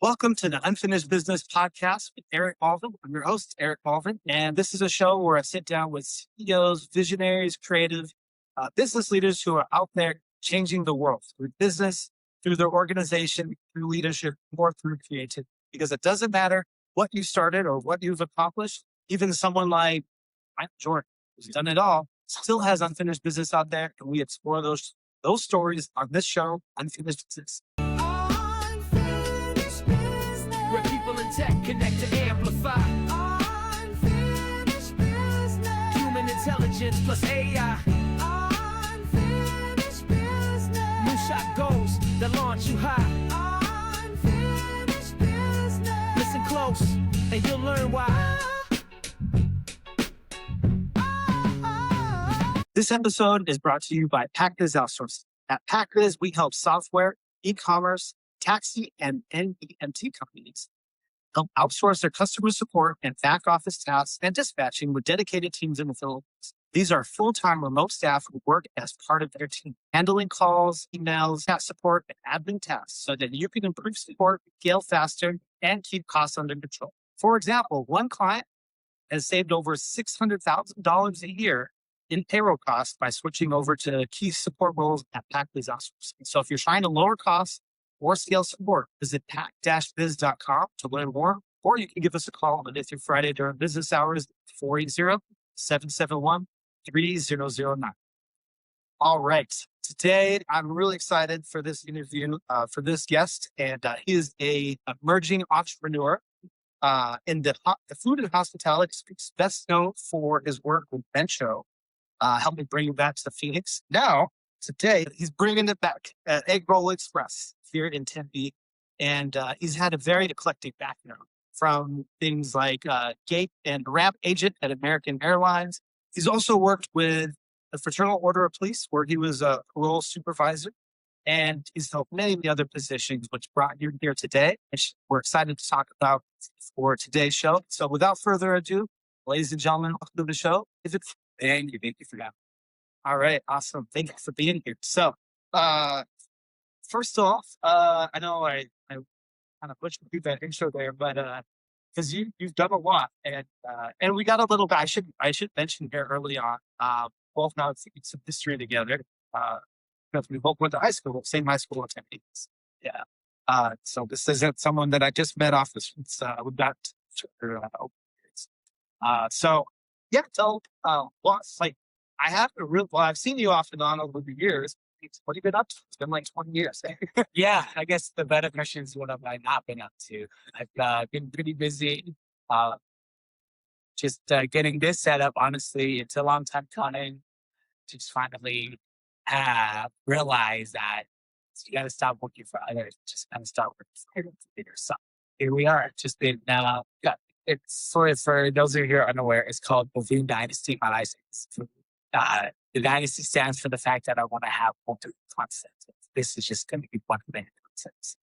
Welcome to the Unfinished Business Podcast with Eric Mulvin. I'm your host, Eric Mulvin, and this is a show where I sit down with CEOs, visionaries, creative business leaders who are out there changing the world through business, through their organization, through leadership, or through creativity. Because it doesn't matter what you started or what you've accomplished. Even someone like Michael Jordan, who's done it all, still has unfinished business out there, and we explore those stories on this show, Unfinished Business. Where people in tech connect to amplify unfinished business. Human intelligence plus AI. Unfinished business. Moonshot goals that launch you high. Unfinished business. Listen close and you'll learn why. This episode is brought to you by PackBiz Outsourcing. At PackBiz, we help software, e-commerce, taxi, and NEMT companies help outsource their customer support and back office tasks and dispatching with dedicated teams in the Philippines. These are full-time remote staff who work as part of their team, handling calls, emails, chat support, and admin tasks so that you can improve support, scale faster, and keep costs under control. For example, one client has saved over $600,000 a year in payroll costs by switching over to key support roles at PackBiz Outsourcing. So if you're trying to lower costs or scale support, visit pack-biz.com to learn more, or you can give us a call Monday through Friday during business hours, 480-771-3009. All right. Today, I'm really excited for this interview, for this guest, and he is an emerging entrepreneur in the food and hospitality space, best known for his work with Mensho, helping bring it back to Phoenix. Now, today, he's bringing it back at Eggroll Xpress here in Tempe. And he's had a very eclectic background from things like gate and ramp agent at American Airlines. He's also worked with the Fraternal Order of Police, where he was a parole supervisor. And he's held many other positions, which brought you here today, which we're excited to talk about for today's show. So without further ado, ladies and gentlemen, welcome to the show. Thank you for that. All right, awesome. Thank you for being here. So, first off, I know I kind of pushed through that intro there, but because you've done a lot, and we got a little bit. I should mention here early on. Both now some history together. Because we both went to high school, same high school in Tempe. Yeah. So this isn't someone that I just met off the streets. We've got so yeah. So what's like. I have a real, well, I've seen you off and on over the years. What have you been up to? It's been like 20 years. Yeah, I guess the better question is what have I not been up to? I've been pretty busy. Just getting this set up, honestly, it's a long time coming to just finally realize that you got to stop working for others, just kind of start working for yourself. Here we are. Just been, it's sort of, for those of you who are unaware, it's called the Vu Dynasty, my license. The dynasty stands for the fact that I want to have multiple concepts. This is just going to be one of many concepts.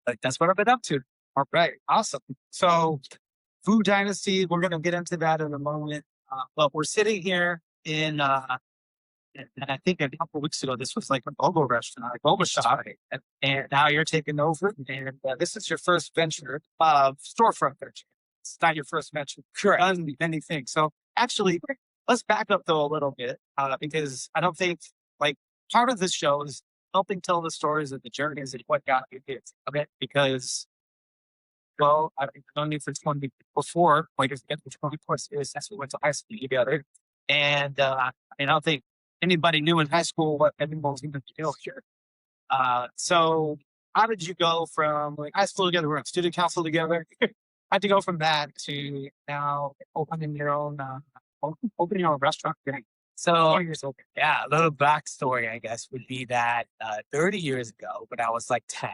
But that's what I've been up to. All right, awesome. So, Vu Dynasty, we're going to get into that in a moment. But we're sitting here in, and I think a couple of weeks ago, this was like a BOGO restaurant, a BOGO shop, and now you're taking over. And this is your first venture of storefront venture. It's not your first venture. Correct. Done many things. So, actually, let's back up though a little bit, because I don't think like part of this show is helping tell the stories of the journeys and what got you here. Okay, because well, I've known you for 20 before, like it's 24 years since we went to high school together, and I don't think anybody knew in high school what everyone was going to do here. So how did you go from like high school together, we're on student council together? How'd you go from that to now opening your own? Opening your own restaurant. So, yeah, a little backstory, I guess, would be that 30 years ago, when I was like 10,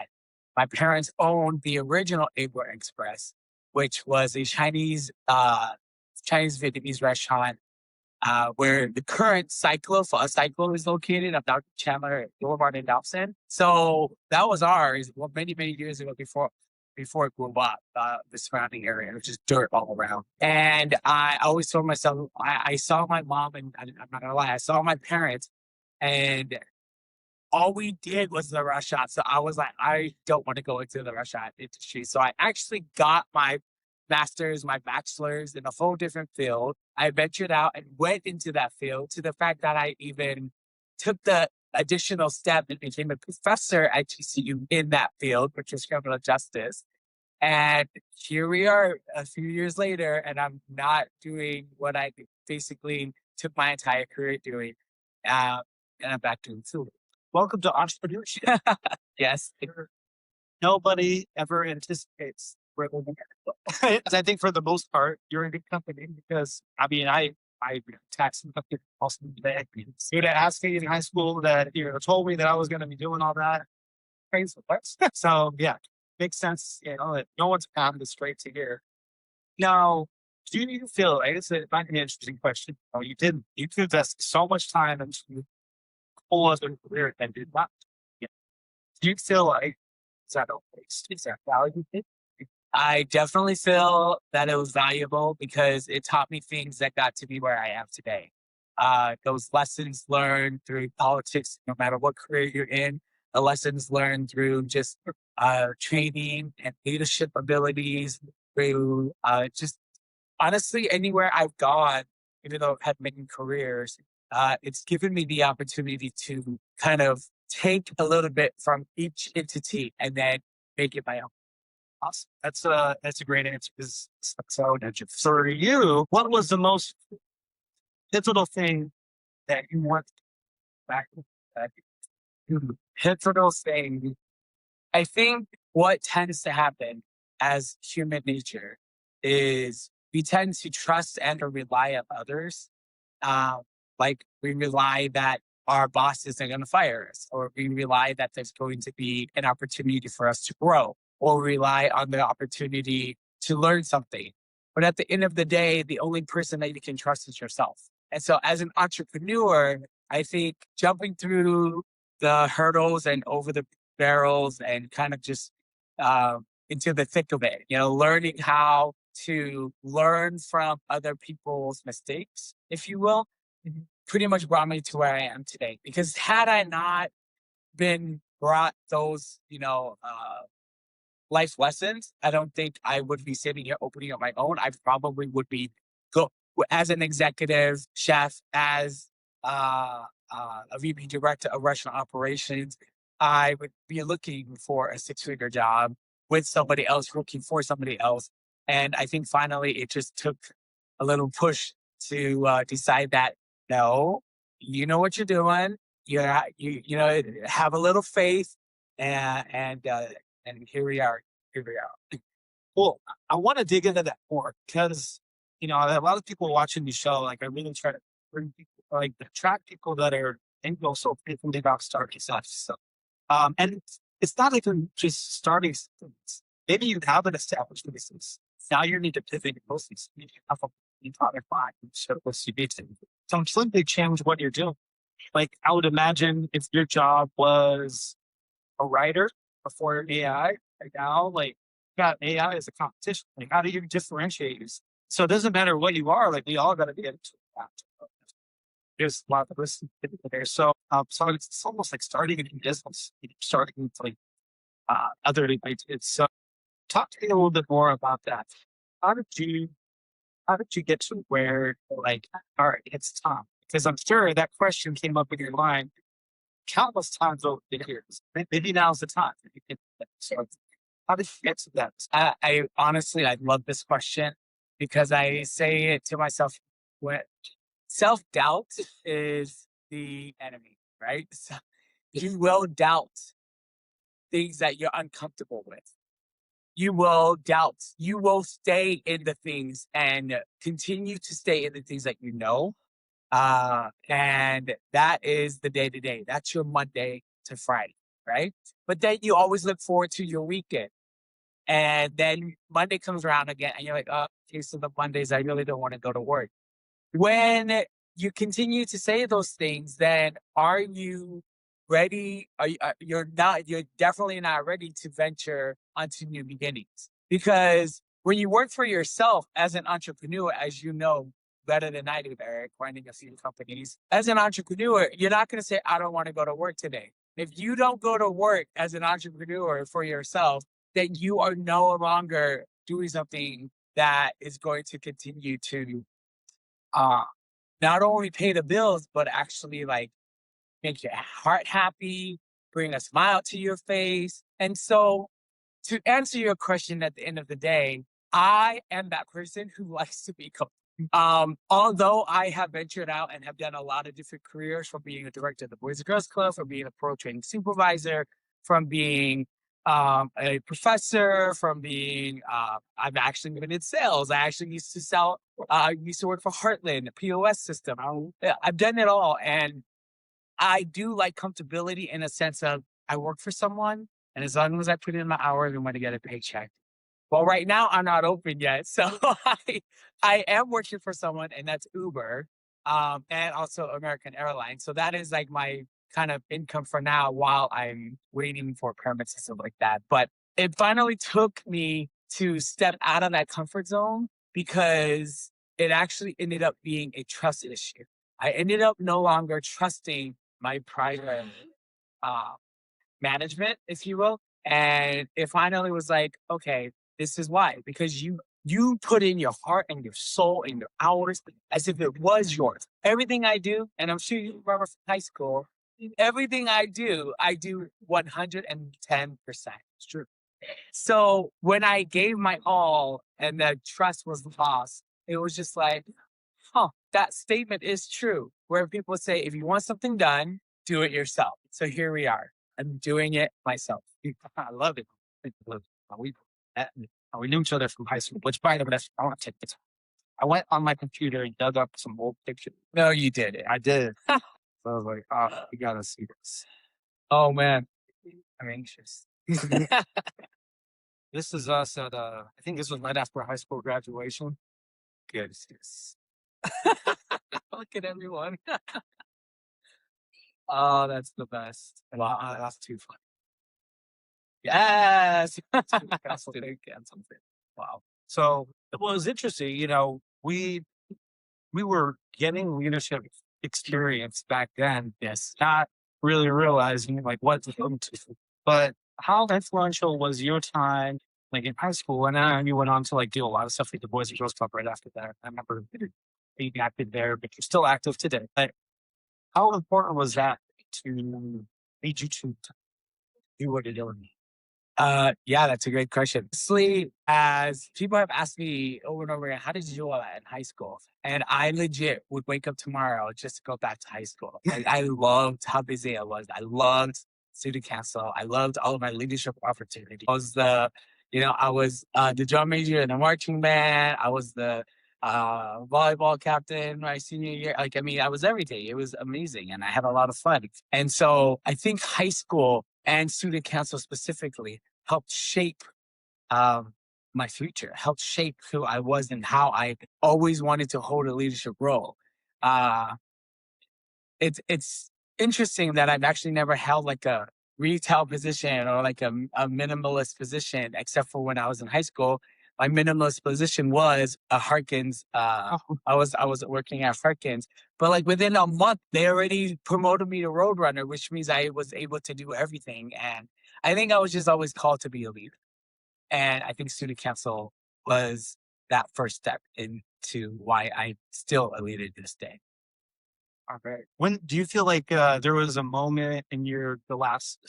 my parents owned the original Eggroll Xpress, which was a Chinese Vietnamese restaurant where the current Cyclo is located on Dr. Chandler Boulevard in Dobson. So that was ours many years ago before it grew up, the surrounding area. It was just dirt all around. And I always told myself, I saw my mom, and I'm not gonna lie, I saw my parents, and all we did was the restaurant. So I was like, I don't want to go into the restaurant industry. So I actually got my master's, my bachelor's in a whole different field. I ventured out and went into that field to the fact that I even took the additional step and became a professor at GCU in that field, which is criminal justice. And here we are a few years later, and I'm not doing what I basically took my entire career doing. And I'm back doing food. Welcome to entrepreneurship. Yes. Nobody ever anticipates where we'll be. I think for the most part, you're in a good company because I tax also today. You'd ask me in high school that told me that I was going to be doing all that. Crazy. So yeah, makes sense. That no one's path is straight to here. Now, do you feel like it's an interesting question? You invest so much time into whole other career and did not. Yeah. Do you feel like is that a waste? Is that value? I definitely feel that it was valuable because it taught me things that got to be where I am today. Those lessons learned through politics, no matter what career you're in, the lessons learned through just training and leadership abilities, through just honestly anywhere I've gone, even though I've had many careers, it's given me the opportunity to kind of take a little bit from each entity and then make it my own. Awesome. That's a great answer. So for you, what was the most pivotal thing that you want back? Pivotal thing. I think what tends to happen as human nature is we tend to trust and or rely on others. Like we rely that our boss isn't going to fire us, or we rely that there's going to be an opportunity for us to grow, or rely on the opportunity to learn something. But at the end of the day, the only person that you can trust is yourself. And so as an entrepreneur, I think jumping through the hurdles and over the barrels and kind of just into the thick of it, learning how to learn from other people's mistakes, if you will, pretty much brought me to where I am today. Because had I not been brought those, life lessons, I don't think I would be sitting here opening up my own. I probably would be as an executive chef, as a VP director of restaurant operations. I would be looking for a six-figure job with somebody else, working for somebody else. And I think finally it just took a little push to decide that, no, you know what you're doing. You have a little faith, and here we are. Cool. I want to dig into that more because a lot of people watching the show, like I really try to bring people, like attract people that are and also people that are starting stuff. So, and it's not even just starting things. Maybe you have an established business. Now you need to pivot your business. You have a product line. So what's you need to completely change what you're doing. Like I would imagine if your job was a writer before AI, right now, like got AI as a competition. Like how do you differentiate yourself? So it doesn't matter what you are, like we all gotta be able to adapt. There's a lot of risk there. So it's almost like starting a new business, starting with like other it's so talk to me a little bit more about that. How did you get to where like, all right, it's time? Because I'm sure that question came up in your mind countless times over the years. Maybe now's the time. So how did you get to that? I honestly, I love this question because I say it to myself when self-doubt is the enemy, right? So you will doubt things that you're uncomfortable with. You will doubt. You will stay in the things and continue to stay in the things that you know. And that is the day to day. That's your Monday to Friday, right? But then you always look forward to your weekend. And then Monday comes around again and you're like, oh, okay, so the Mondays, I really don't want to go to work. When you continue to say those things, then are you ready? You're definitely not ready to venture onto new beginnings. Because when you work for yourself as an entrepreneur, as you know better than I do, Eric, running a few companies, as an entrepreneur, you're not going to say, I don't want to go to work today. if you don't go to work as an entrepreneur for yourself, then you are no longer doing something that is going to continue to uh, not only pay the bills, but actually like make your heart happy, bring a smile to your face. And so to answer your question at the end of the day, I am that person who likes to be comfortable. Although I have ventured out and have done a lot of different careers, from being a director of the Boys and Girls Club, from being a pro training supervisor, from being a professor, from being I've actually been in sales. I actually used to sell. I used to work for Heartland, a POS system. I've done it all, and I do like comfortability in a sense of I work for someone, and as long as I put in my hours, I'm going to get a paycheck. Well, right now I'm not open yet, so I am working for someone, and that's Uber, and also American Airlines. So that is like my kind of income for now while I'm waiting for permits and stuff like that. But it finally took me to step out of that comfort zone because it actually ended up being a trust issue. I ended up no longer trusting my private uh, management, if you will. And it finally was like, okay, this is why, because you put in your heart and your soul and your hours as if it was yours. Everything I do, and I'm sure you remember from high school, everything I do 110%. It's true. So when I gave my all and the trust was lost, it was just like, that statement is true. Where people say, if you want something done, do it yourself. So here we are. I'm doing it myself. I love it. We, we knew each other from high school, which by the way, I want to take this. I went on my computer and dug up some old pictures. No, you did it. I did. So I was like, oh, you gotta see this. Oh man, I'm anxious. This is us at I think this was right after high school graduation. Good. Look at everyone. Oh, that's the best. Wow, that's too funny. Yes. Wow. So it was interesting, we were getting leadership experience back then. Yes. Not really realizing like what to come to. But how influential was your time like in high school? And then you went on to like do a lot of stuff with the Boys and Girls Club right after that. I remember being active there, but you're still active today. Like, how important was that to lead you to do what you're doing? Yeah, that's a great question. Honestly, as people have asked me over and over again, how did you do all that in high school? And I legit would wake up tomorrow just to go back to high school. Like, I loved how busy I was. I loved student council. I loved all of my leadership opportunities. I was the drum major in the marching band. I was the volleyball captain my senior year. I was everything. It was amazing, and I had a lot of fun. And so I think high school and student council specifically helped shape my future, helped shape who I was and how I always wanted to hold a leadership role. It's interesting that I've actually never held like a retail position or like a minimalist position, except for when I was in high school. My minimalist position was a Harkins. I was working at Harkins, but like within a month, they already promoted me to Roadrunner, which means I was able to do everything. And I think I was just always called to be a leader. And I think student council was that first step into why I'm still a leader to this day. Okay. When do you feel like there was a moment in the last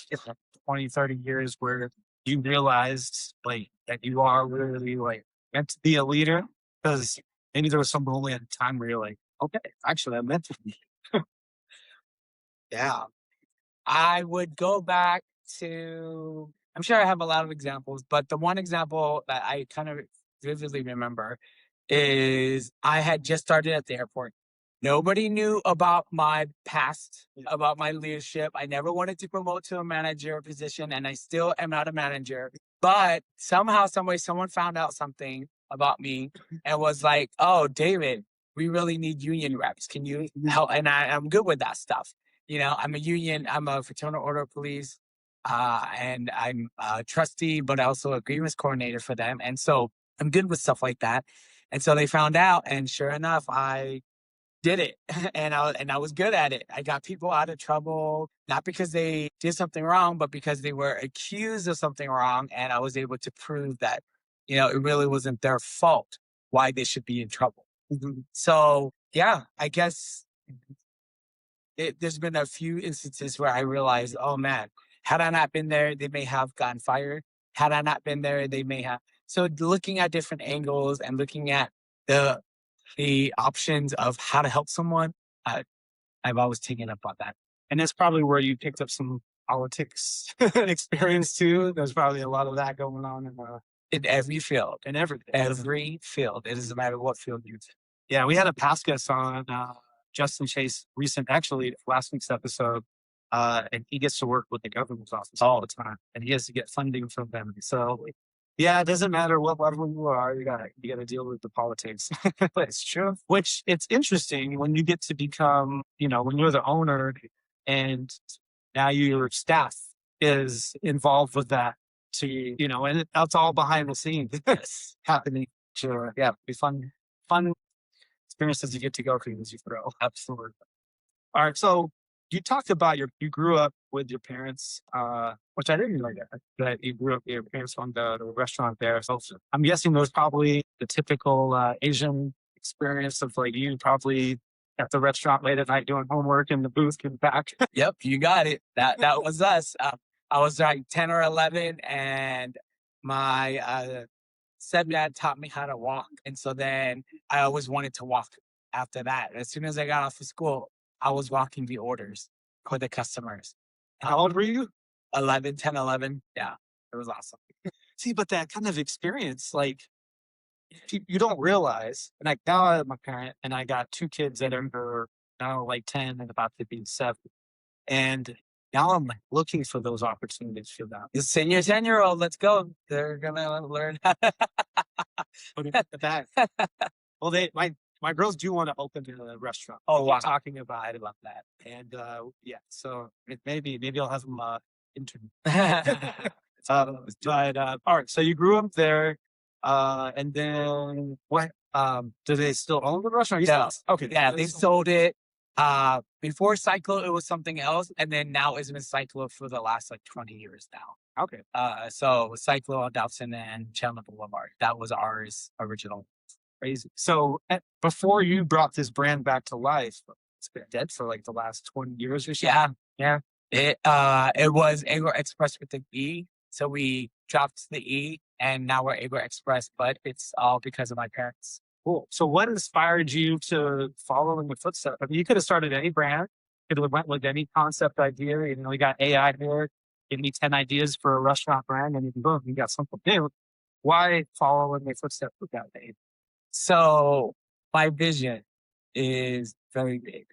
20, 30 years where you realized like that you are really like meant to be a leader? Because maybe there was some moment in time where you're like, okay, actually I'm meant to be. Yeah. I would go back to, I'm sure I have a lot of examples, but the one example that I kind of vividly remember is I had just started at the airport. Nobody knew about my past, about my leadership. I never wanted to promote to a manager position, and I still am not a manager. But somehow, some way, someone found out something about me and was like, "Oh, David, we really need union reps. Can you help?" And I'm good with that stuff. I'm a fraternal order of police, and I'm a trustee, but also a grievance coordinator for them. And so I'm good with stuff like that. And so they found out, and sure enough, I did it and I was good at it. I got people out of trouble, not because they did something wrong, but because they were accused of something wrong. And I was able to prove that, it really wasn't their fault why they should be in trouble. So yeah, I guess there's been a few instances where I realized, oh man, had I not been there, they may have gotten fired. Had I not been there, they may have. So looking at different angles and looking at the the options of how to help someone, uh, I've always taken up on that. And that's probably where you picked up some politics experience too. There's probably a lot of that going on In every field, in everything. every field, it doesn't matter what field you're in. Yeah, we had a past guest on Justin Chase actually last week's episode, and he gets to work with the government's office all the time, and he has to get funding from them. So yeah, it doesn't matter what level you are, you gotta deal with the politics. It's true. Which it's interesting when you get to become, when you're the owner and now your staff is involved with that to, and that's all behind the scenes happening. Sure. Yeah. Be fun experiences you get to go through as you grow. Absolutely. All right. So you talked about you grew up with your parents, which I didn't know that you grew up, your parents owned the restaurant there. So I'm guessing there's probably the typical Asian experience of like you probably at the restaurant late at night doing homework in the booth, getting back. Yep, you got it. That was us. I was like 10 or 11, and my stepdad taught me how to walk. And so then I always wanted to walk after that. As soon as I got off of school, I was walking the orders for the customers. How old were you? 10, 11. Yeah, it was awesome. See, but that kind of experience, like you don't realize. And now I'm a parent, and I got two kids that are now like 10 and about to be 7. And now I'm like looking for those opportunities for them. The senior 10-year-old, let's go. They're gonna learn. Well, my girls do want to open a restaurant. Oh, wow. Talking about it. I love that. And yeah, so maybe I'll have them intern. But all right, so you grew up there, and then what? Do they still own the restaurant? Yeah. Okay. Yeah, they sold it. Before Cyclo, it was something else, and then now it's been Cyclo for the last like 20 years now. Okay. So Cyclo on Dobson and Chandler Boulevard. That was ours original. Crazy. So before you brought this brand back to life, it's been dead for like the last 20 years or so. Yeah. It was Eggroll Xpress with the E. So we dropped the E, and now we're Eggroll Xpress, but it's all because of my parents. Cool. So what inspired you to follow in the footsteps? I mean, you could have started any brand. You could have went with any concept idea. We got AI here. Give me 10 ideas for a restaurant brand, and boom, you got something new. Why follow in the footsteps with that, Dave? So my vision is very big.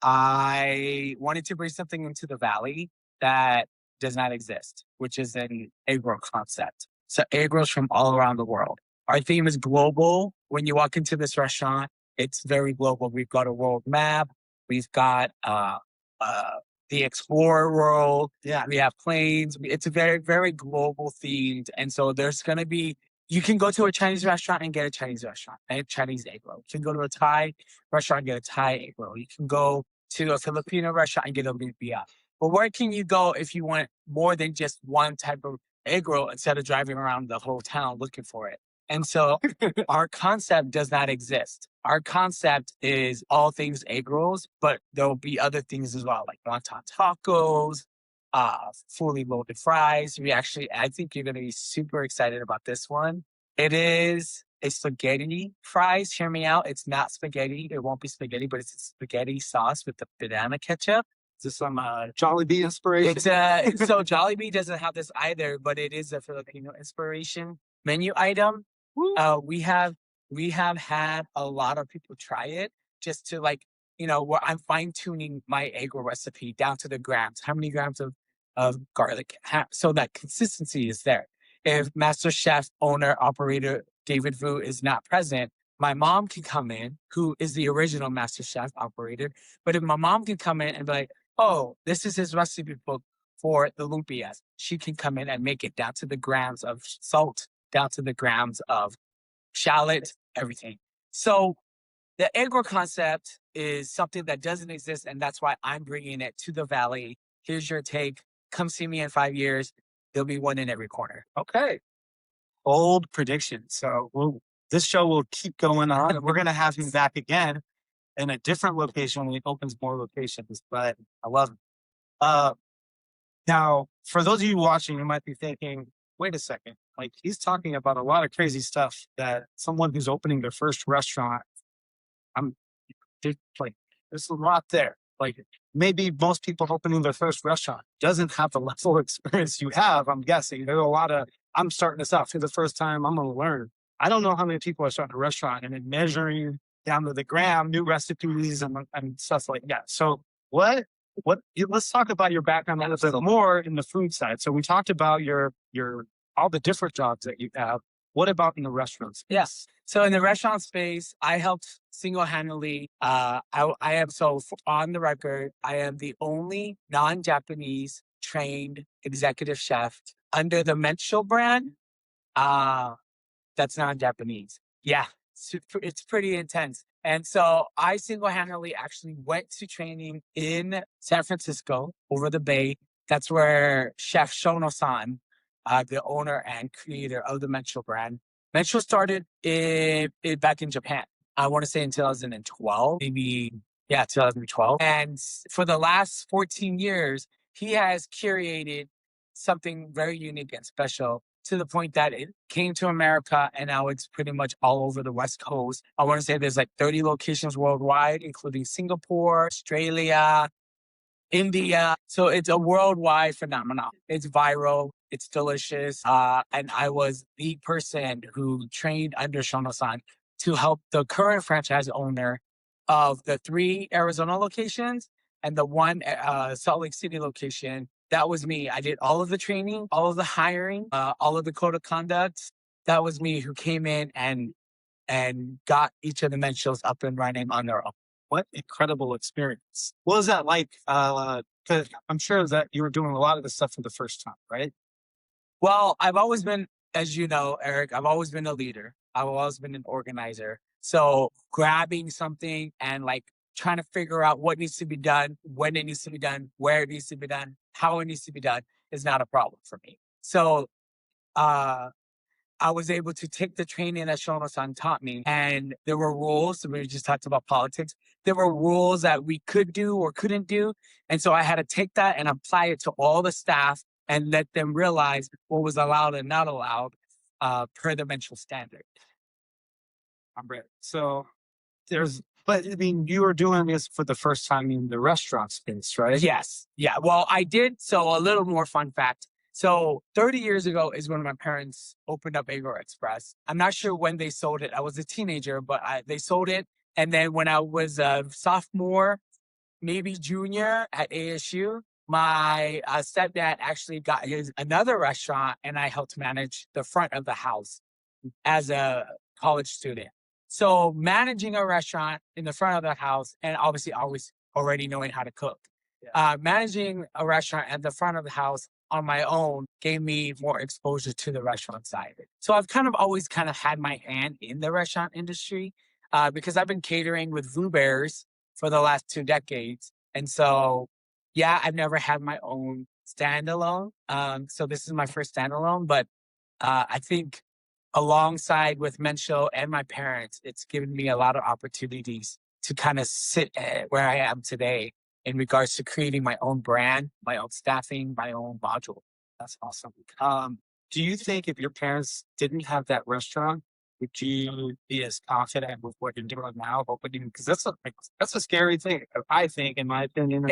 I wanted to bring something into the Valley that does not exist, which is an Eggroll concept. So Eggrolls from all around the world. Our theme is global. When you walk into this restaurant, it's very global. We've got a world map. We've got the Explorer world. Yeah. We have planes. It's a very, very global themed. And so there's going to be, you can go to a Chinese restaurant and get a Chinese restaurant, a Chinese egg roll. You can go to a Thai restaurant and get a Thai egg roll. You can go to a Filipino restaurant and get a lumpia. But where can you go if you want more than just one type of egg roll instead of driving around the whole town looking for it? And so our concept does not exist. Our concept is all things egg rolls, but there'll be other things as well, like wonton tacos, fully loaded fries. I think you're going to be super excited about this one. It is a spaghetti fries. Hear me out. It's not spaghetti. It won't be spaghetti, but it's a spaghetti sauce with the banana ketchup. Is this some Jollibee inspiration? So Jollibee doesn't have this either, but it is a Filipino inspiration menu item. We have had a lot of people try it just to where I'm fine tuning my egg roll recipe down to the grams. How many grams of garlic? So that consistency is there. If Master Chef owner operator David Vu is not present, my mom can come in, who is the original Master Chef operator. But if my mom can come in and be like, oh, this is his recipe book for the lumpias, she can come in and make it down to the grams of salt, down to the grams of shallot, everything. So The Eggroll concept is something that doesn't exist, and that's why I'm bringing it to the Valley. Here's your take. Come see me in 5 years. There'll be one in every corner. Okay. Bold prediction. So this show will keep going on. We're going to have him back again in a different location when he opens more locations, but I love it. Now, for those of you watching, you might be thinking, wait a second, like he's talking about a lot of crazy stuff that someone who's opening their first restaurant, like, there's a lot there. Like maybe most people opening their first restaurant doesn't have the level of experience you have. I'm guessing there's a lot of, I'm starting this out for the first time. I'm going to learn. I don't know how many people are starting a restaurant and then measuring down to the gram, new recipes and stuff like that. So let's talk about your background a little bit more in the food side. So we talked about your all the different jobs that you have. What about in the restaurants? Yes. So in the restaurant space, I helped single-handedly. On the record, I am the only non-Japanese trained executive chef under the Mensho brand. That's non-Japanese. Yeah, it's pretty intense. And so I single-handedly actually went to training in San Francisco over the Bay. That's where Chef Shono San, the owner and creator of the Mensho brand. Mensho started back in Japan. I want to say in 2012, maybe, 2012. And for the last 14 years, he has curated something very unique and special to the point that it came to America and now it's pretty much all over the West Coast. I want to say there's like 30 locations worldwide, including Singapore, Australia, India. So it's a worldwide phenomenon. It's viral. It's delicious. And I was the person who trained under Shono-san to help the current franchise owner of the 3 Arizona locations and the 1 Salt Lake City location. That was me. I did all of the training, all of the hiring, all of the code of conduct. That was me who came in and got each of the Menshos up and running on their own. What incredible experience. What was that like? Because I'm sure that you were doing a lot of this stuff for the first time, right? Well, I've always been, as you know, Eric, I've always been a leader. I've always been an organizer. So grabbing something and like trying to figure out what needs to be done, when it needs to be done, where it needs to be done, how it needs to be done is not a problem for me. So I was able to take the training that Shono-san taught me, and there were rules. We just talked about politics. There were rules that we could do or couldn't do. And so I had to take that and apply it to all the staff and let them realize what was allowed and not allowed per the Mensho standard. I'm ready. So but I mean, you were doing this for the first time in the restaurant space, right? Yes. Yeah. Well, I did. So a little more fun fact. So 30 years ago is when my parents opened up Eggroll Xpress. I'm not sure when they sold it. I was a teenager, but they sold it. And then when I was a sophomore, maybe junior at ASU, my stepdad actually got another restaurant and I helped manage the front of the house as a college student. So managing a restaurant in the front of the house and obviously always already knowing how to cook. Yeah. Managing a restaurant at the front of the house on my own gave me more exposure to the restaurant side. So I've always had my hand in the restaurant industry because I've been catering with Vu Bears for the last 2 decades. And so, yeah, I've never had my own standalone. So this is my first standalone, but I think alongside with Mensho and my parents, it's given me a lot of opportunities to sit where I am today in regards to creating my own brand, my own staffing, my own module. That's awesome. Do you think if your parents didn't have that restaurant, would you be as confident with what you're doing now? Because that's a scary thing, I think, in my opinion,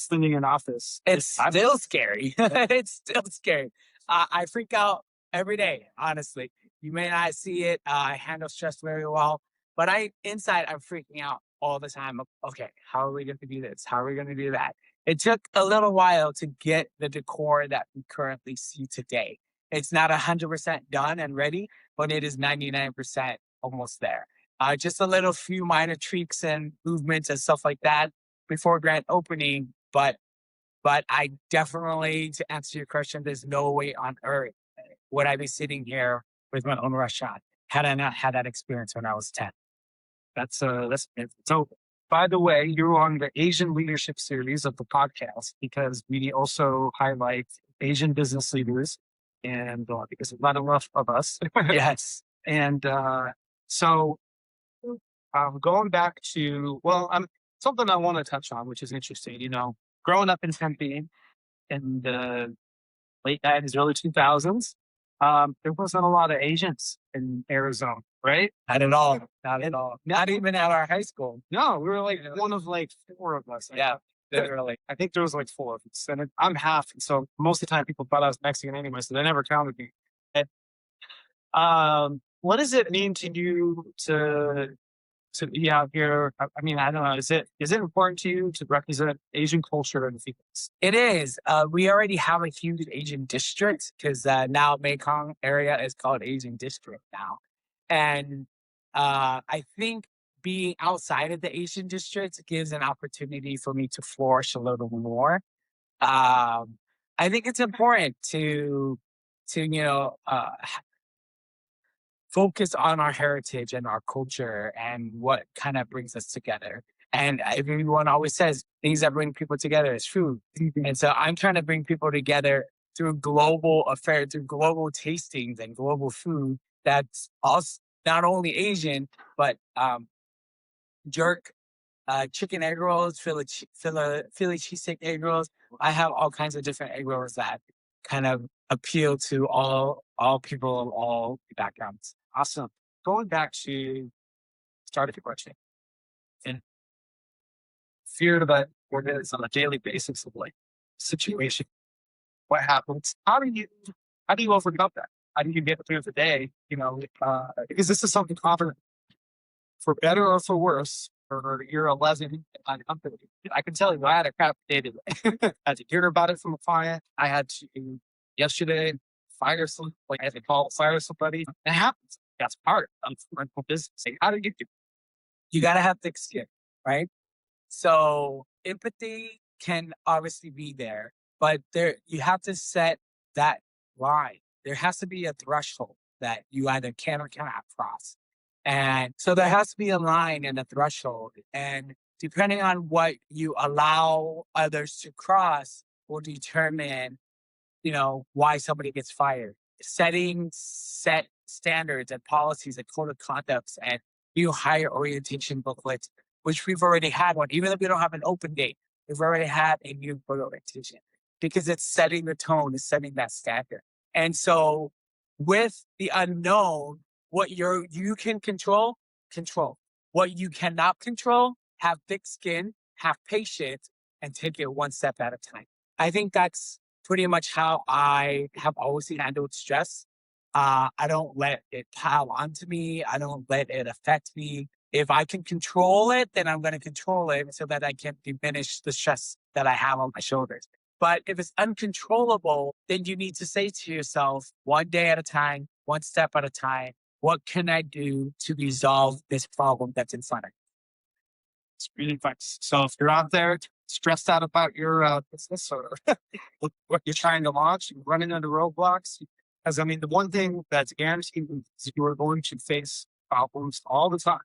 cleaning an office. It's still scary. It's still scary. I freak out every day, honestly. You may not see it. I handle stress very well, but inside I'm freaking out all the time. Okay, how are we going to do this? How are we going to do that? It took a little while to get the decor that we currently see today. It's not 100% done and ready, but it is 99% almost there. Just a little few minor tweaks and movements and stuff like that before grand opening. But I definitely, to answer your question, there's no way on earth would I be sitting here with my own restaurant had I not had that experience when I was 10. That's so. By the way, you're on the Asian Leadership series of the podcast because we also highlight Asian business leaders, and because there's not enough of us. Yes. And so, going back to something I want to touch on, which is interesting. You know, growing up in Tempe in the late '90s, early 2000s, there wasn't a lot of Asians in Arizona, right? Not at all. Not at all. Not even at our high school. No, we were like one of like four of us. Yeah. Literally. I think there was like four of us. And I'm half. And so most of the time people thought I was Mexican anyway, so they never counted me. What does it mean to you to be out here? I mean, I don't know. Is it important to you to represent Asian culture in the Philippines? It is. We already have a huge Asian district because now Mekong area is called Asian district now. And I think being outside of the Asian district gives an opportunity for me to flourish a little more. I think it's important to focus on our heritage and our culture and what kind of brings us together. And everyone always says things that bring people together is food. And so I'm trying to bring people together through global affairs, through global tastings and global food that's also not only Asian, but jerk, chicken egg rolls, Philly cheesesteak egg rolls. I have all kinds of different egg rolls that kind of appeal to all people of all backgrounds. Awesome. Going back to start of your question and fear that we're in on a daily basis of like situation. What happens? How do you overcome that? How do you get through the day? You know, because this is something common for better or for worse. For year 11 in my company, I can tell you I had a crap day today. I had to hear about it from a client. I had to yesterday fire I had to fire somebody. It happens. That's part of rental business. How do you do? You got to have thick skin, right? So empathy can obviously be there, but you have to set that line. There has to be a threshold that you either can or cannot cross. And so there has to be a line and a threshold. And depending on what you allow others to cross will determine, why somebody gets fired. Setting set standards and policies and code of conducts and new hire orientation booklets, which we've already had one, even if we don't have an open date, we've already had a new code orientation because it's setting the tone, it's setting that standard. And so with the unknown, what you can control. What you cannot control, have thick skin, have patience, and take it one step at a time. I think that's pretty much how I have always handled stress. I don't let it pile onto me. I don't let it affect me. If I can control it, then I'm going to control it so that I can diminish the stress that I have on my shoulders. But if it's uncontrollable, then you need to say to yourself, one day at a time, one step at a time, what can I do to resolve this problem that's in front of me? It's really advice. So if you're out there stressed out about your business or what you're trying to launch, you're running into roadblocks, because I mean, the one thing that's guaranteed is you are going to face problems all the time.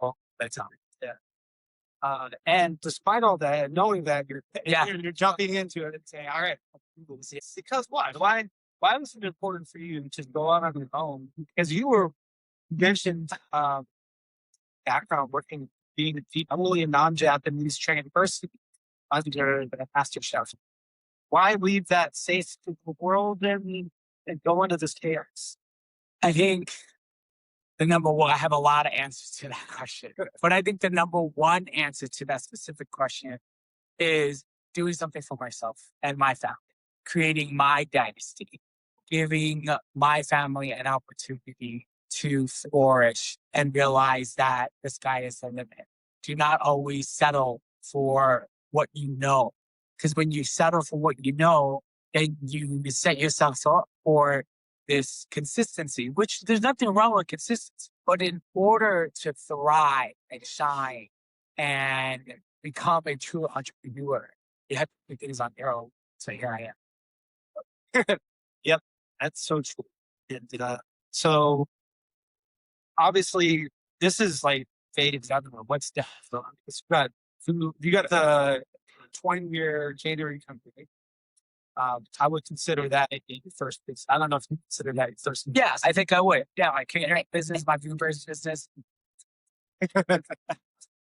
All the time. Yeah. And despite all that, knowing that you're jumping into it and saying, all right, because why? Why was it important for you to go out on your own? Because you mentioned background working, being only a non-Japanese trained person under the Master Chef. Why leave that safe world and go into this chaos? I think the number one, I have a lot of answers to that question, but I think the number one answer to that specific question is doing something for myself and my family, creating my dynasty, giving my family an opportunity to flourish and realize that the sky is the limit. Do not always settle for what you know. Because when you settle for what you know, then you set yourself up for this consistency, which there's nothing wrong with consistency. But in order to thrive and shine and become a true entrepreneur, you have to do things on your own. So here I am. Yep, that's so true. So obviously, this is like faded. I don't know what's that. It's got you got the 20-year catering company. I would consider that your first business. I don't know if you consider that your first. Yeah, I think I would. Yeah, my catering business, my food business.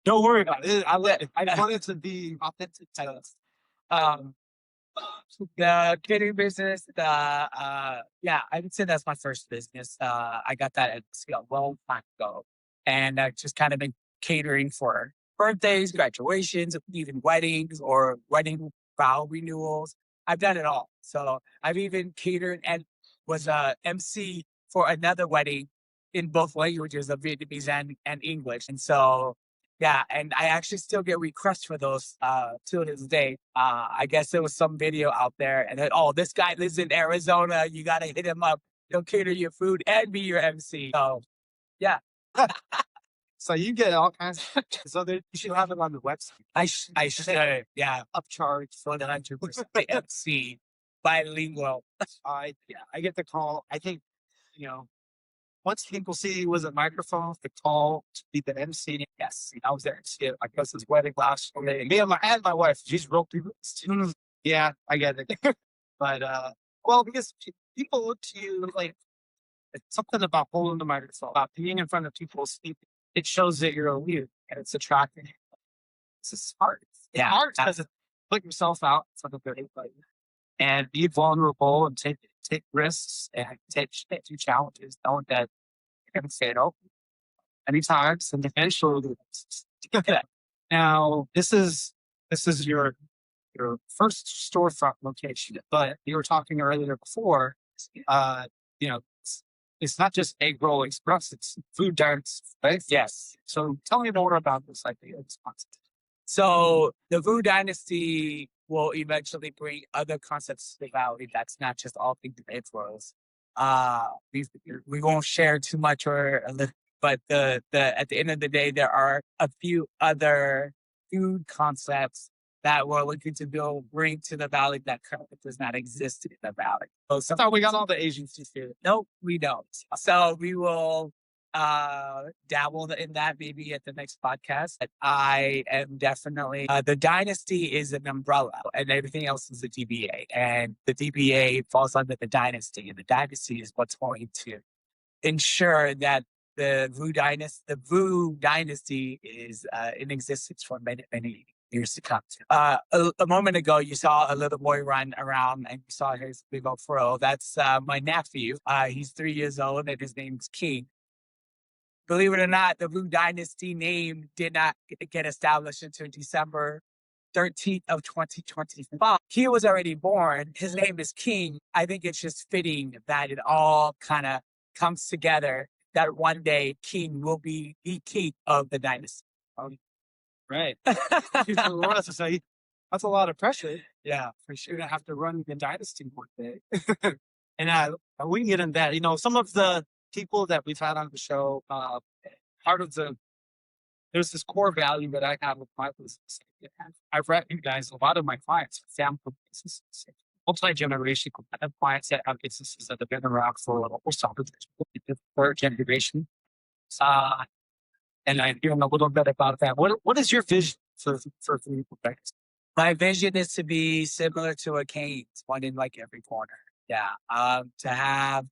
Don't worry about it. I want it to be authentic to us. Um, the catering business, yeah, I would say that's my first business. I got that at a long time ago, and I've just kind of been catering for birthdays, graduations, even weddings or wedding vow renewals. I've done it all. So I've even catered and was a MC for another wedding in both languages of Vietnamese and English. And so yeah, and I actually still get requests for those to this day. I guess there was some video out there, and then, oh, this guy lives in Arizona. You got to hit him up. He'll cater your food and be your MC. So, yeah. So you get all kinds. So you should have it on the website. I should, yeah. Upcharge for 100% MC bilingual. I get the call. I think, once people see he was a microphone, the call to be the MC. Yes, I was there to see it. I guess his wedding last Sunday. Me and my wife, she's real people. Yeah, I get it. But well, because people look to you like it's something about holding the microphone, about being in front of people speaking. It shows that you're a leader and it's attracting. It's just hard. It's hard because put yourself out in front of everybody and be vulnerable and take risks and do challenges, knowing that you're going to say no many times and eventually. Now, this is your first storefront location, but you were talking earlier before, it's not just Eggroll Xpress, it's Vu Dynasty, right? Yes. So tell me more about this idea. So the Vu Dynasty will eventually bring other concepts to the valley. That's not just all things Eggrolls. We won't share too much but at the end of the day, there are a few other food concepts that we're looking to bring to the valley that currently does not exist in the valley. So I thought we got all the agencies here. Nope, we don't. So we will dabble in that maybe at the next podcast. I am definitely the Dynasty is an umbrella and everything else is a DBA. And the DBA falls under the Dynasty, and the Dynasty is what's going to ensure that the Vu Dynasty is in existence for many, many years to come. A moment ago, you saw a little boy run around and you saw his big old fro. That's my nephew. He's 3 years old and his name's King. Believe it or not, the Vu Dynasty name did not get established until December 13th of 2025. He was already born. His name is King. I think it's just fitting that it all kind of comes together that one day King will be the king of the dynasty. Right. That's a lot of pressure. Yeah, for sure. You're going to have to run the dynasty one day. And we can get into that. Some of the people that we've had on the show, there's this core value that I have with my business. I've recognized a lot of my clients, family businesses, multi-generational. I have clients that have businesses that have been around for almost 100 generation. And I'm hearing a little bit about that. What is your vision for perfections? My vision is to be similar to a Cane's, one in like every corner. Yeah. To have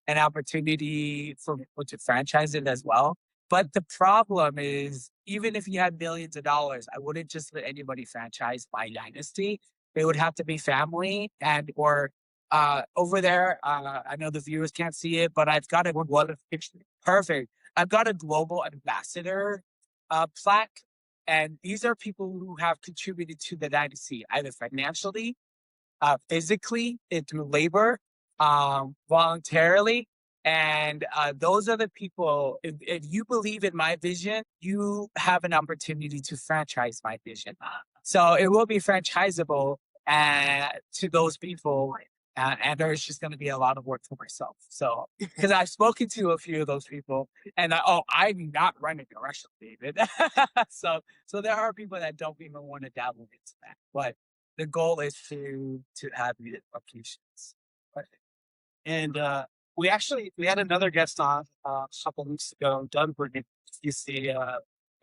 an opportunity for people to franchise it as well. But the problem is, even if you had millions of dollars, I wouldn't just let anybody franchise my dynasty. It would have to be family or over there. I know the viewers can't see it, but I've got perfect. I've got a global ambassador plaque, and these are people who have contributed to the dynasty, either financially, physically, through labor, voluntarily. And those are the people, if you believe in my vision, you have an opportunity to franchise my vision. So it will be franchisable to those people. And there's just going to be a lot of work for myself. So, because I've spoken to a few of those people, and I'm not running a restaurant, David. so there are people that don't even want to dabble into that. But the goal is to have these locations. And we had another guest on a couple weeks ago, Doug Burnett. He's the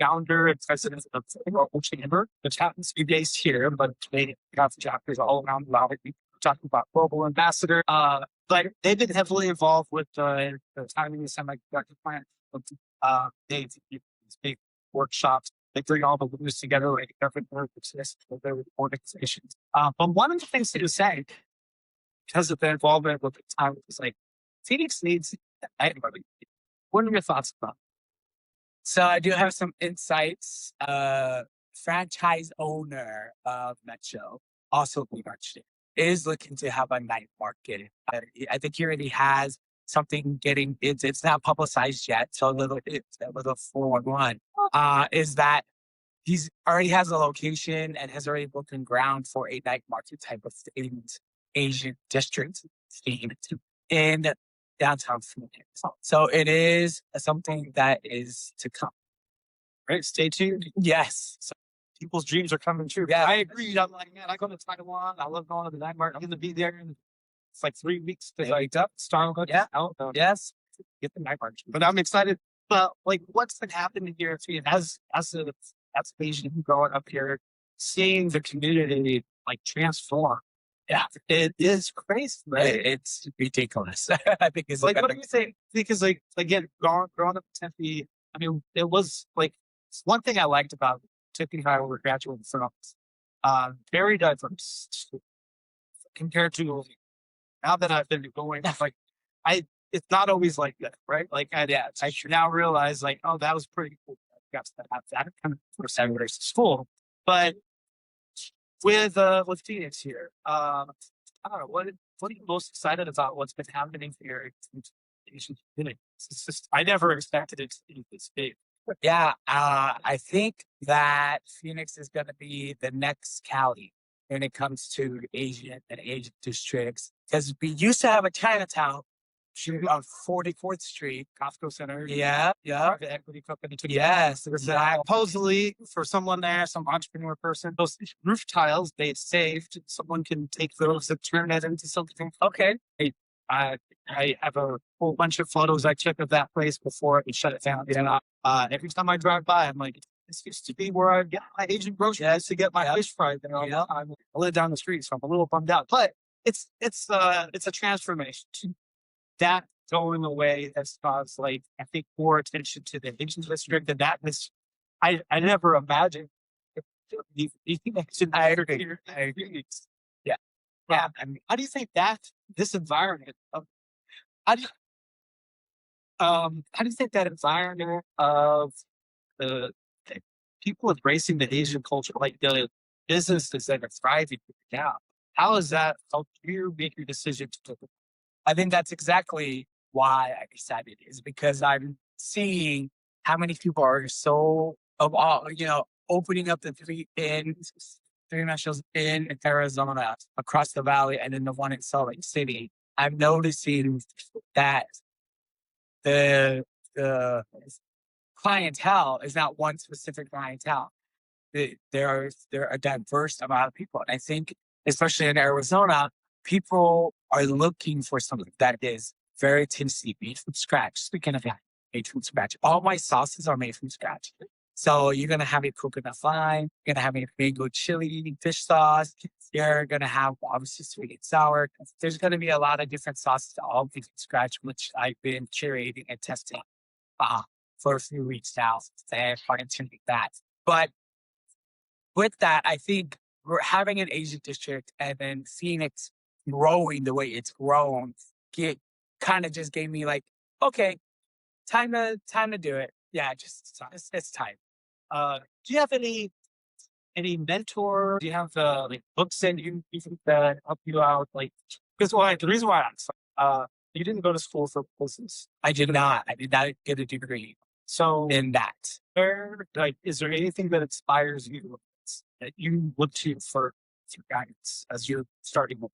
founder and president of Eggroll Chamber, which happens to be based here, but they have chapters all around the valley. We're talking about global ambassador. But they've been heavily involved with the timing semiconductor plant. They do these big workshops. They bring all the leaders together, like different organizations. But one of the things that you say, because of their involvement with the time, was like, Phoenix needs everybody. What are your thoughts about? So I do have some insights. Franchise owner of Mensho, also Vu Dynasty, is looking to have a night market. I think he already has something getting, it's not publicized yet. So it's a little 411, is that he's already has a location and has already broken ground for a night market type of themed Asian district themed in downtown Phoenix. So it is something that is to come. Right? Stay tuned. Yes. So People's dreams are coming true. Yeah. I agree. I'm like, man, I go to Taiwan. I love going to the night market. I'm going to be there in it's like 3 weeks to like start. Yeah. Yes. Get the night market. But I'm excited. But like, what's been happening here as an Asian growing up here, seeing the community like transform. Yeah. It is crazy, right? It's ridiculous. I think it's Like, what do you think? Because, like, again, growing up in Tempe, I mean, it was like one thing I liked about Tempe High where we graduated from, very diverse compared to now that I've been going. Like, it's not always like that, right? Like, I should now realize, like, oh, that was pretty cool. I got to have that kind of first every school, but with Phoenix here, I don't know what are you most excited about? What's been happening here in Asian community? It's just I never expected it to be this big. Yeah, I think that Phoenix is going to be the next Cali when it comes to Asian and Asian districts. Because we used to have a Chinatown on 44th Street. Costco Center. Yeah. Private equity company. Yes, Exactly. Supposedly, for someone there, some entrepreneur person, those roof tiles they saved, someone can take those and turn that into something. Okay. I have a whole bunch of photos I took of that place before it shut it down. Every time I drive by, I'm like, this used to be where I get my Asian groceries to get my fish fried. And I live down the street, so I'm a little bummed out. But it's a transformation. That going away has caused, like, I think more attention to the Asian district, and that was I never imagined. I agree. Yeah. I mean, how do you think that this environment of how do you think that environment of the people embracing the Asian culture, like the businesses that are thriving now, how has that helped you make your decision to take it? I think that's exactly why I decided is because I'm seeing how many people are so opening up the three Mensho's in Arizona, across the valley, and then the one in Salt Lake City. I'm noticing that the clientele is not one specific clientele. There are a diverse amount of people. And I think, especially in Arizona, people are looking for something that is very tasty, made from scratch. Speaking of that, made from scratch. All my sauces are made from scratch. So you're going to have a coconut lime, you're going to have a mango chili fish sauce, you're going to have obviously sweet and sour. There's going to be a lot of different sauces all made from scratch, which I've been curating and testing for a few weeks now. And fine-tuning that. But with that, I think we're having an Asian district and then Phoenix growing the way it's grown, kind of just gave me like, okay, time to do it. Yeah, it's time. Do you have any mentor? Do you have like books that you think that help you out? Like, because the reason why I asked, you didn't go to school for business. I did not get a degree. So in that, is there anything that inspires you that you look to for guidance as you're starting with?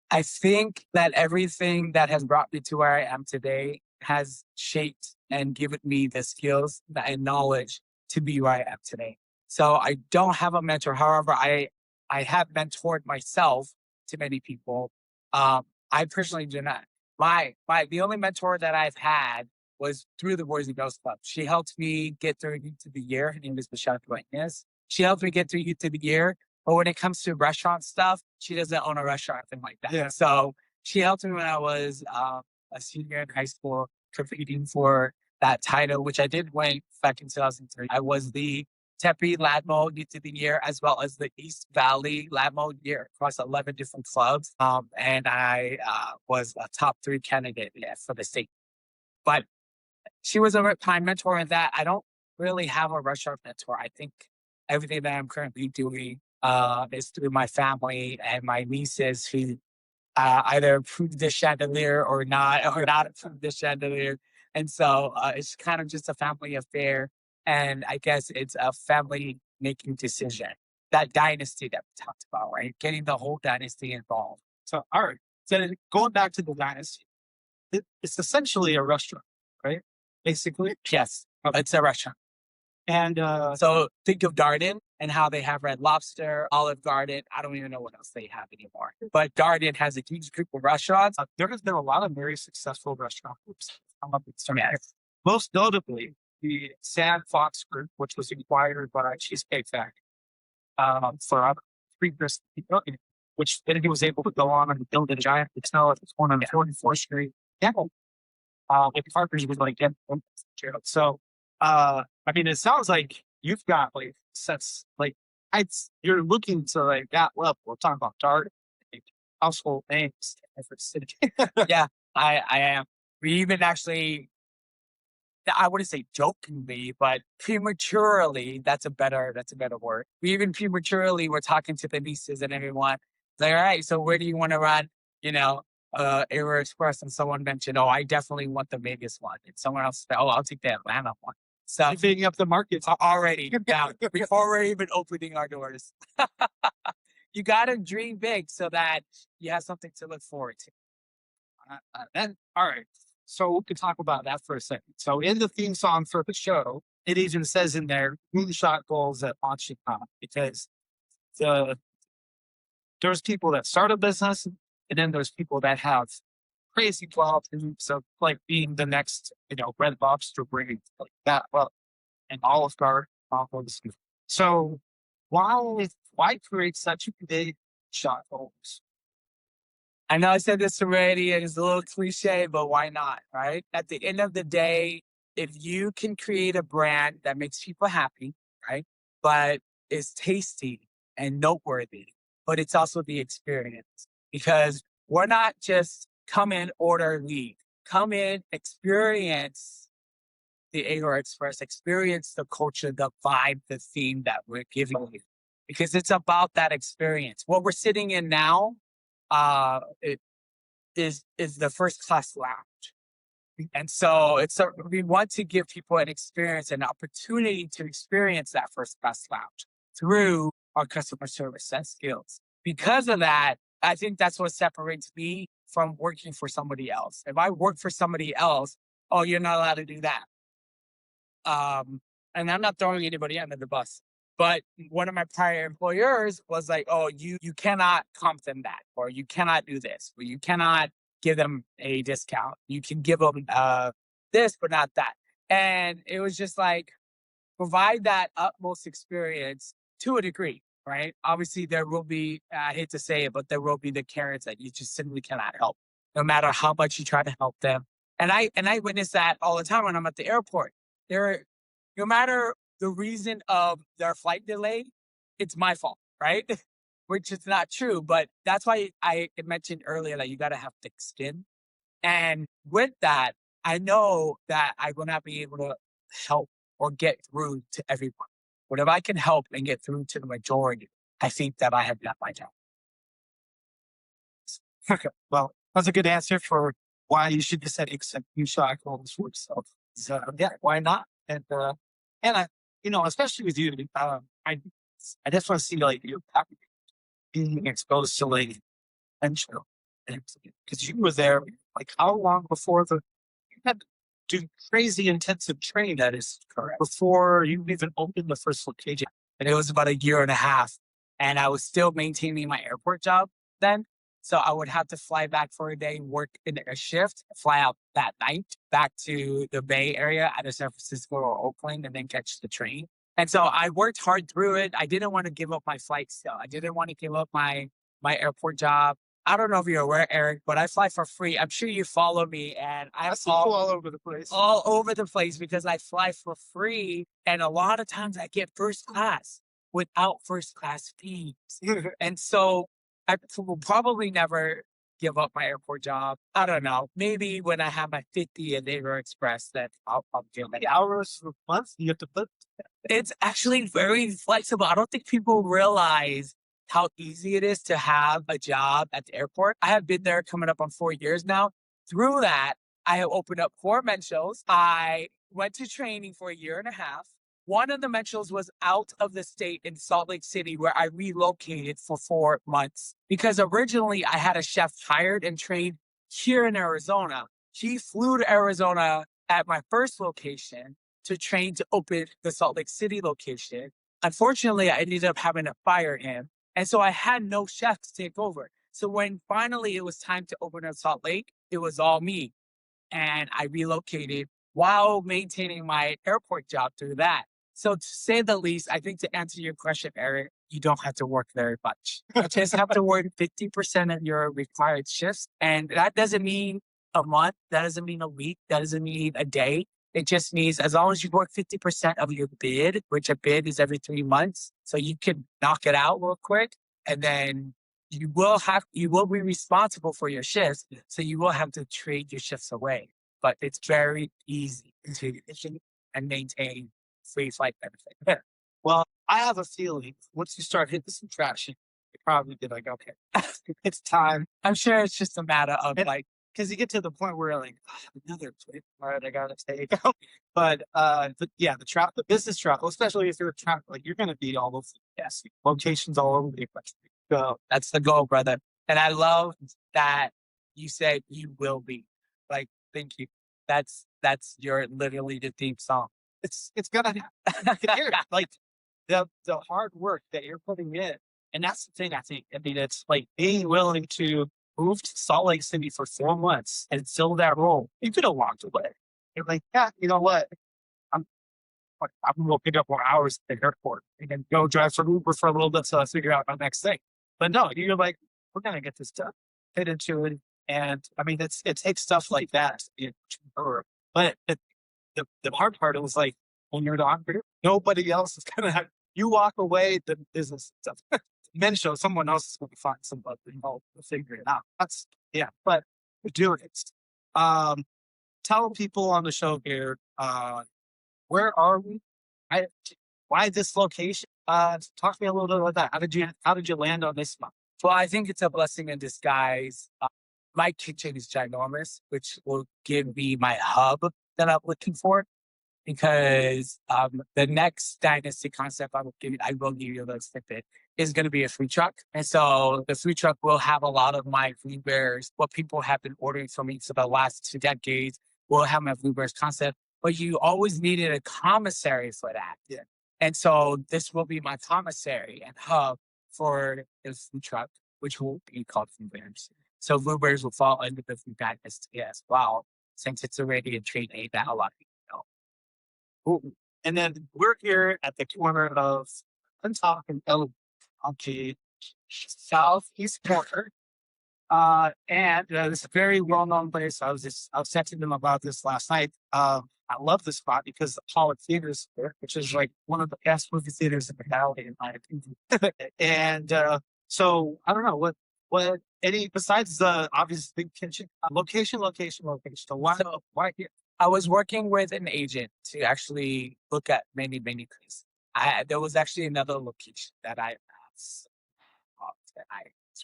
I think that everything that has brought me to where I am today has shaped and given me the skills and knowledge to be where I am today. So I don't have a mentor. However, I have mentored myself to many people. I personally do not. The only mentor that I've had was through the Boys and Girls Club. She helped me get through Youth of the Year. Her name is Michelle Duenas. She helped me get through Youth of the Year. But when it comes to restaurant stuff, she doesn't own a restaurant, anything like that. Yeah. So she helped me when I was a senior in high school, competing for that title, which I did win back in 2003. I was the Tempe Latmo Youth of the Year, as well as the East Valley Latmo Year across 11 different clubs. And I was a top 3 candidate for the state. But she was my mentor in that. I don't really have a restaurant mentor. I think everything that I'm currently doing is through my family and my nieces who either approved the chandelier or not approved the chandelier. And so it's kind of just a family affair. And I guess it's a family making decision. That dynasty that we talked about, right? Getting the whole dynasty involved. So, all right. So going back to the dynasty, it's essentially a restaurant, right? Basically. Yes, it's a restaurant. And So think of Darden and how they have Red Lobster, Olive Garden. I don't even know what else they have anymore. But Darden has a huge group of restaurants. there has been a lot of very successful restaurant groups come up with some. Most notably, the San Fox Group, which was acquired by Cheesecake Factory for 3%, which then he was able to go on and build a giant hotel at the corner of 44th Street. Yeah. With partners with like so I mean, it sounds like you've got like sets like you're looking to like that level. We're talking about dark household names for city. Yeah, I am. We even actually, I wouldn't say jokingly, but prematurely, that's a better word. We even prematurely were talking to the nieces and everyone. Like, all right, so where do you want to run? Eggroll Xpress, and someone mentioned, oh, I definitely want the Vegas one. And someone else said, oh, I'll take the Atlanta one. So You're picking up the markets already. Yeah, we've already been opening our doors. You got to dream big so that you have something to look forward to. Then, all right. So we can talk about that for a second. So in the theme song for the show, it even says in there, moonshot goals at launching time, because there's people that start a business, and then there's people that have crazy problems of like being the next, Red Lobster bringing like that up, and Olive Garden, all those. So why create such big shot goals? I know I said this already, and it's a little cliche, but why not, right? At the end of the day, if you can create a brand that makes people happy, right, but is tasty and noteworthy, but it's also the experience. Because we're not just come in, order, leave. Come in, experience the Eggroll Xpress, experience the culture, the vibe, the theme that we're giving you. Because it's about that experience. What we're sitting in now, it is the first class lounge. And so we want to give people an experience, an opportunity to experience that first class lounge through our customer service and skills. Because of that, I think that's what separates me from working for somebody else. If I work for somebody else, oh, you're not allowed to do that. And I'm not throwing anybody under the bus. But one of my prior employers was like, oh, you cannot comp them that, or you cannot do this, or you cannot give them a discount. You can give them this, but not that. And it was just like, provide that utmost experience to a degree, right? Obviously, there will be, I hate to say it, but there will be the carrots that you just simply cannot help, no matter how much you try to help them. And I witness that all the time when I'm at the airport. No matter the reason of their flight delay, it's my fault, right? Which is not true, but that's why I mentioned earlier that you got to have thick skin. And with that, I know that I will not be able to help or get through to everyone. But if I can help and get through to the majority, I think that I have done my job. Okay. Well, that's a good answer for why you should be setting some new shot goals for yourself. So yeah, why not? And I, especially with you, I just want to see like you being exposed to like Mensho, because you were there like how long before you had to do crazy intensive training that is correct before you even opened the first location. And it was about 1.5 years. And I was still maintaining my airport job then. So I would have to fly back for a day, work in a shift, fly out that night back to the Bay Area, either San Francisco or Oakland, and then catch the train. And so I worked hard through it. I didn't want to give up my flight still. I didn't want to give up my airport job. I don't know if you're aware, Eric, but I fly for free. I'm sure you follow me, and I see people all over the place. All over the place because I fly for free. And a lot of times I get first class without first class fees. And so I will probably never give up my airport job. I don't know. Maybe when I have my 50 at Eggroll Xpress, then I'll do it. Hours a month you have to put. It's actually very flexible. I don't think people realize how easy it is to have a job at the airport. I have been there coming up on 4 years now. Through that, I have opened up 4 Menshos. I went to training for a year and a half. One of the Menshos was out of the state in Salt Lake City, where I relocated for 4 months. Because originally I had a chef hired and trained here in Arizona. He flew to Arizona at my first location to train to open the Salt Lake City location. Unfortunately, I ended up having to fire him. And so I had no chef to take over. So when finally it was time to open up Salt Lake, it was all me. And I relocated while maintaining my airport job through that. So to say the least, I think to answer your question, Eric, you don't have to work very much. You just have to work 50% of your required shifts. And that doesn't mean a month. That doesn't mean a week. That doesn't mean a day. It just means as long as you work 50% of your bid, which a bid is every 3 months, so you can knock it out real quick, and then you will be responsible for your shifts, so you will have to trade your shifts away. But it's very easy to and maintain free flight benefit. Yeah. Well, I have a feeling once you start hitting some traction, you probably be like, okay, it's time. I'm sure it's just a matter of because you get to the point where you're like, another trip. All right, I gotta take. But yeah, the business travel, especially if you're you're gonna be all over locations all over the place. So that's the goal, brother. And I love that you said you will be. Like, thank you. That's your literally the theme song. It's gonna happen. Like the hard work that you're putting in. And that's the thing I think. I mean, it's like being willing to move to Salt Lake City for 4 months and fill that role. You could have walked away. You're like, yeah, you know what? I'm gonna go pick up more hours at the airport and then go drive for Uber for a little bit till I figure out my next thing. But no, you're like, we're gonna get this done, fit into it. And I mean, it takes stuff like that. But the hard part is like when you're the entrepreneur, nobody else is gonna have you walk away, the business stuff. Mensho, someone else is going to find somebody involved to figure it out. But we're doing it. Tell people on the show here, where are we? Why this location? Talk to me a little bit about that. How did you land on this spot? Well, I think it's a blessing in disguise. My kitchen is ginormous, which will give me my hub that I'm looking for. Because the next dynasty concept I will give you a little snippet, is going to be a food truck. And so the food truck will have a lot of my food bears, what people have been ordering from me for the last 2 decades, will have my food bears concept. But you always needed a commissary for that. Yeah. And so this will be my commissary and hub for the food truck, which will be called food bears. So food bears will fall under the food dynasty as well, since it's already a trade name that a lot of people know. Ooh. And then we're here at the corner of Untitled and on the southeast corner. And this is a very well-known place. I was texting them about this last night. I love this spot because the Apollo Theater is there, which is like one of the best movie theaters in the valley, in my opinion. And so I don't know what any besides the obvious big kitchen location. So why here? I was working with an agent to actually look at many places. There was actually another location that I was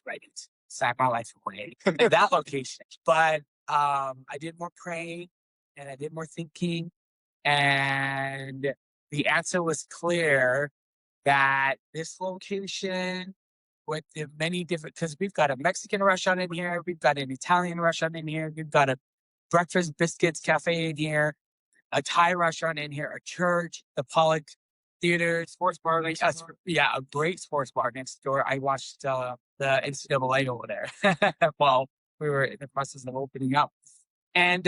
ready to sack my life away at that location. But I did more praying and I did more thinking, and the answer was clear that this location with the many different, because we've got a Mexican restaurant in here, we've got an Italian restaurant in here, we've got a breakfast biscuits cafe in here, a Thai restaurant in here, a church, the Pollock theater, sports bar. Like, yeah, a great sports bar next door. I watched the NCAA over there while we were in the process of opening up. And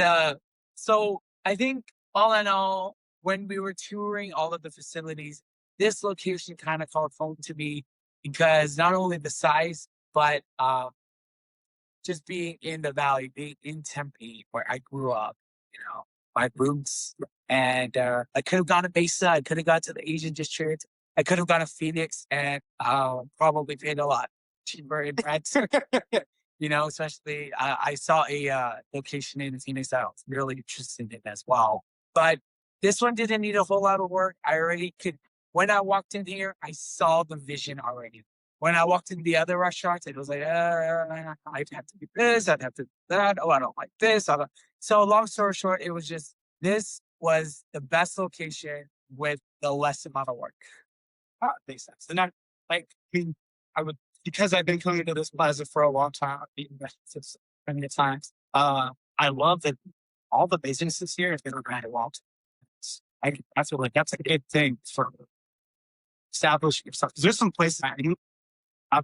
so I think all in all, when we were touring all of the facilities, this location kind of called home to me because not only the size, but just being in the valley, being in Tempe, where I grew up, my roots. And I could have gone to Mesa, I could have gone to the Asian district, I could have gone to Phoenix and probably paid a lot cheaper in rent. Especially I saw a location in Phoenix that I was really interested in as well. But this one didn't need a whole lot of work. I already could, when I walked in here, I saw the vision already. When I walked in the other restaurants, it was like, I'd have to do this, I'd have to do that. Oh, I don't like this. So long story short, it was just, this was the best location with the less amount of work. Makes sense. And I would, because I've been coming to this plaza for a long time, I've eaten breakfast many times. I love that all the businesses here have been around a long time. I feel like that's a good thing for establishing yourself. Because there's some places I'm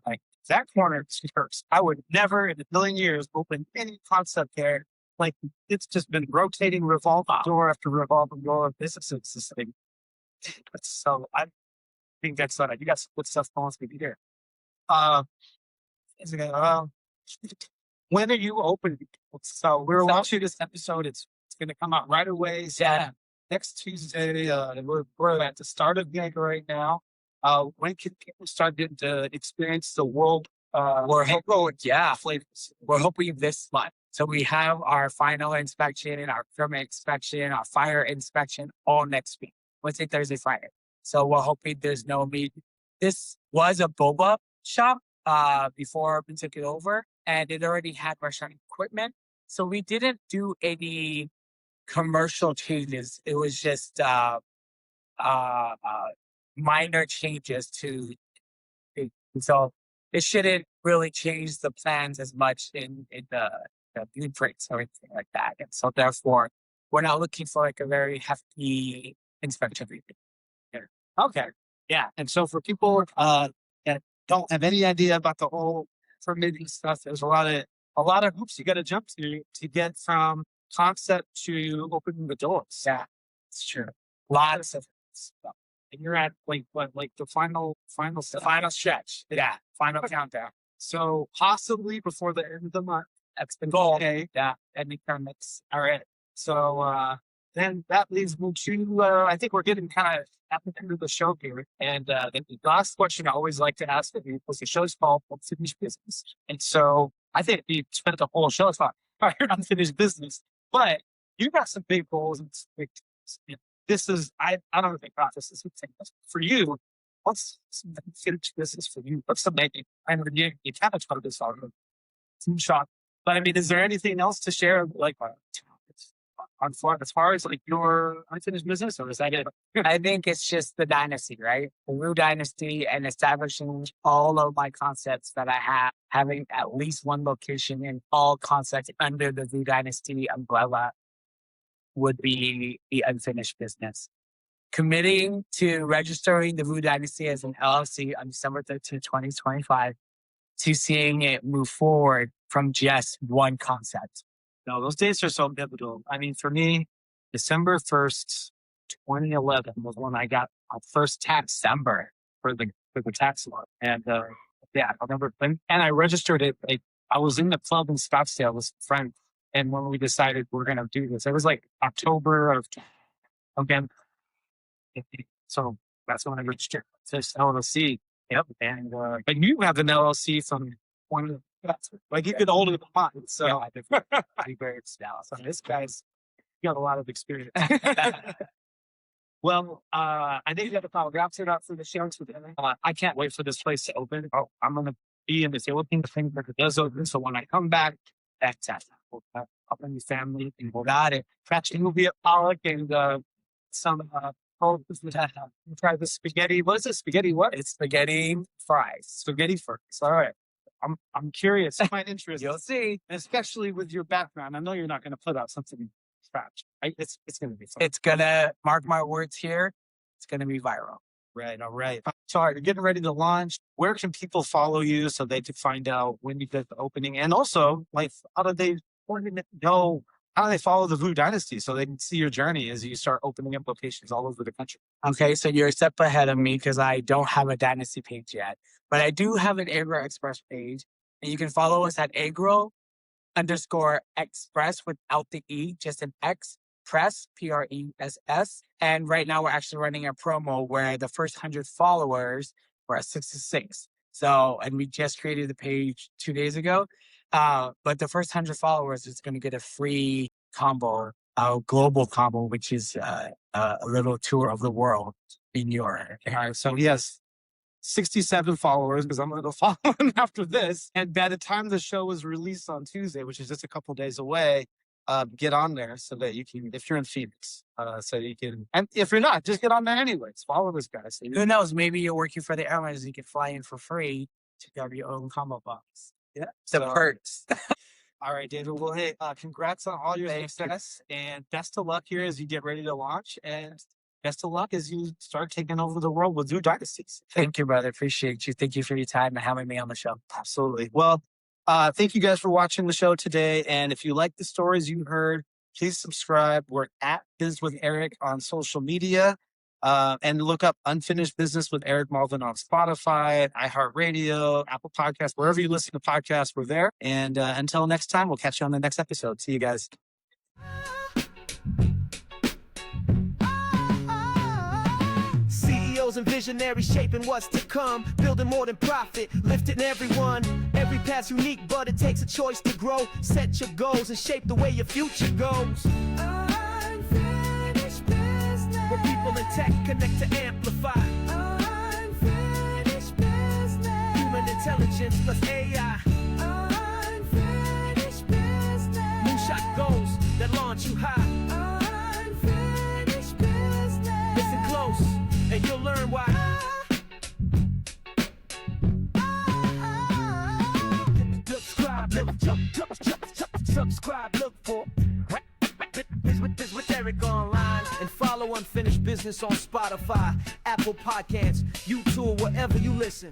like, that corner hurts. I would never in a million years open any concept there. Like, it's just been rotating, revolving door after revolving door of businesses. This thing. So I think that's not it. You got some good stuff going to be here. When are you opening? So we're watching this episode. It's going to come out right away. So next Tuesday. We're at the start of the right now. When can people start getting to experience the world? We're hoping this month. So we have our final inspection, our permit inspection, our fire inspection all next week, Wednesday, Thursday, Friday. So we're hoping there's no meat. This was a boba shop before we took it over, and it already had restaurant equipment. So we didn't do any commercial changes. It was just minor changes to it. So it shouldn't really change the plans as much in the blueprints or anything like that. And so therefore, we're not looking for like a very hefty inspection here. Okay. Yeah. And so for people that don't have any idea about the whole permitting stuff, there's a lot of hoops you got to jump to get from concept to opening the doors. Yeah, it's true. Lots of stuff. And you're at like the final The final stretch. Yeah, final countdown. So possibly before the end of the month. That's the goal. Okay. Yeah. And permits. All right. So then that leads me to I think we're getting kind of at the end of the show here. And the last question I always like to ask people is the show's called Unfinished Business. And so I think we spent the whole show talking about unfinished business. But you got some big goals and big this is I don't think this is for you. What's some unfinished business for you? What's the making? I know you kind of told this already. Some shot. But I mean, is there anything else to share like on as far as like your unfinished business, or is that it? I think it's just the dynasty, right? The Vu Dynasty, and establishing all of my concepts that I have, having at least one location in all concepts under the Vu Dynasty umbrella would be the unfinished business. Committing to registering the Vu Dynasty as an LLC on December 13th, 2025, to seeing it move forward from just one concept. No, those dates are so pivotal. I mean, for me, December 1st, 2011 was when I got my first tax number for the tax law. And I remember, and I registered it. I was in the club in Scottsdale with a friend. And when we decided we're going to do this, it was like October of, again. So that's when I registered this LLC. Yep. And, but you have an LLC from one, like you could older than mine. So yeah, I think I'm very excited. So this guy's got a lot of experience. Well, I think you have the wraps it up for the show today. I can't wait for this place to open. Oh, I'm going to be in the Philippines thing that it does open. So when I come back, that's it. We'll have up in the family and we'll got it. Catching will be at Pollock and some try the spaghetti. What is it? Spaghetti what? It's spaghetti fries. Spaghetti fries. All right. I'm curious. I'm quite interested. You'll see. Especially with your background. I know you're not going to put out something from scratch. Right? It's going to be fun. It's going to, mark my words here, it's going to be viral. Right. All right. Sorry, you're getting ready to launch. Where can people follow you so they can find out when you get the opening? And also, like, how do they want to know? How do they follow the Vu Dynasty so they can see your journey as you start opening up locations all over the country? Okay, so you're a step ahead of me because I don't have a Dynasty page yet, but I do have an Eggroll Express page, and you can follow us at Eggroll_Express without the E, just an X, press, PRESS. And right now we're actually running a promo where the first 100 followers were at 66. So, and we just created the page 2 days ago. But the first 100 followers is going to get a free combo, a global combo, which is a little tour of the world in your. All right. So, yes, 67 followers because I'm going to go follow him after this. And by the time the show is released on Tuesday, which is just a couple days away, get on there so that you can, if you're in Phoenix, so you can, and if you're not, just get on there anyways. Follow this guy. So Who knows? Maybe you're working for the airlines and you can fly in for free to grab your own combo box. Yeah. The perks. All right, David. Well, hey, congrats on all your success and best of luck here as you get ready to launch. And best of luck as you start taking over the world with Vu Dynasties. Thank you, brother. Appreciate you. Thank you for your time and having me on the show. Absolutely. Well, thank you guys for watching the show today. And if you like the stories you heard, please subscribe. We're at Biz with Eric on social media. And look up Unfinished Business with Eric Mulvin on Spotify, iHeartRadio, Apple Podcasts, wherever you listen to podcasts, we're there. And until next time, we'll catch you on the next episode. See you guys. CEOs and visionaries shaping what's to come, building more than profit, lifting everyone. Every path's unique, but it takes a choice to grow. Set your goals and shape the way your future goes. Unfinished business, where people in tech connect to amplify. Unfinished business, human intelligence plus AI. Unfinished business, moonshot goals that launch you high. Unfinished business, listen close and you'll learn why. Subscribe, look for Biz with Eric online, and follow Unfinished Business on Spotify, Apple Podcasts, YouTube, wherever you listen.